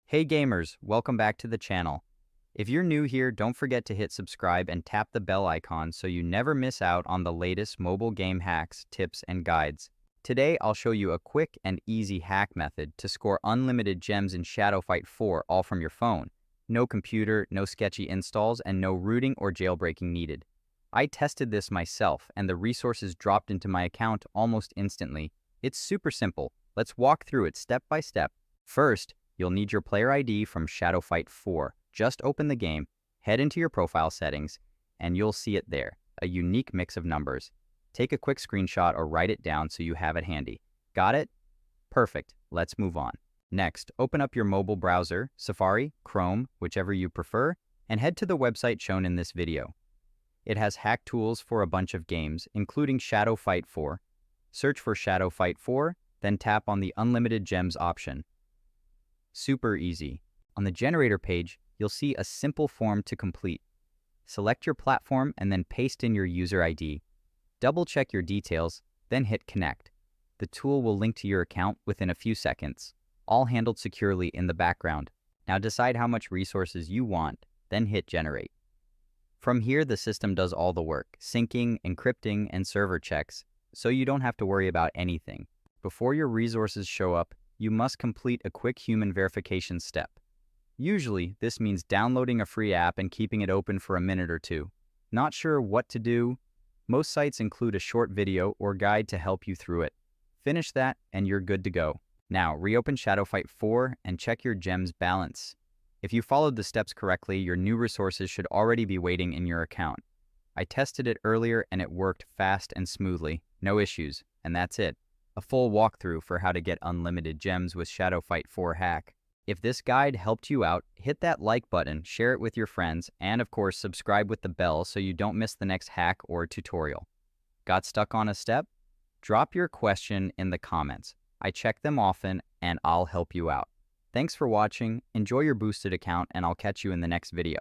Hey gamers, welcome back to the channel. If you're new here, don't forget to hit subscribe and tap the bell icon so you never miss out on the latest mobile game hacks, tips, and guides. Today, I'll show you a quick and easy hack method to score unlimited gems in Shadow Fight 4 all from your phone. No computer, no sketchy installs, and no rooting or jailbreaking needed. I tested this myself, and the resources dropped into my account almost instantly. It's super simple. Let's walk through it step by step. First, you'll need your player ID from Shadow Fight 4. Just open the game, head into your profile settings, and you'll see it there, a unique mix of numbers. Take a quick screenshot or write it down so you have it handy. Got it? Perfect. Let's move on. Next, open up your mobile browser, Safari, Chrome, whichever you prefer, and head to the website shown in this video. It has hack tools for a bunch of games, including Shadow Fight 4. Search for Shadow Fight 4, then tap on the Unlimited Gems option. Super easy. On the generator page, you'll see a simple form to complete. Select your platform and then paste in your user ID. Double-check your details, then hit Connect. The tool will link to your account within a few seconds, all handled securely in the background. Now decide how much resources you want, then hit Generate. From here, the system does all the work, syncing, encrypting, and server checks, so you don't have to worry about anything. Before your resources show up, you must complete a quick human verification step. Usually, this means downloading a free app and keeping it open for a minute or two. Not sure what to do? Most sites include a short video or guide to help you through it. Finish that, and you're good to go. Now, reopen Shadow Fight 4 and check your gems balance. If you followed the steps correctly, your new resources should already be waiting in your account. I tested it earlier and it worked fast and smoothly. No issues, and that's it. A full walkthrough for how to get unlimited gems with Shadow Fight 4 hack. If this guide helped you out, hit that like button, share it with your friends, and of course subscribe with the bell so you don't miss the next hack or tutorial. Got stuck on a step? Drop your question in the comments. I check them often and I'll help you out. Thanks for watching, enjoy your boosted account, and I'll catch you in the next video.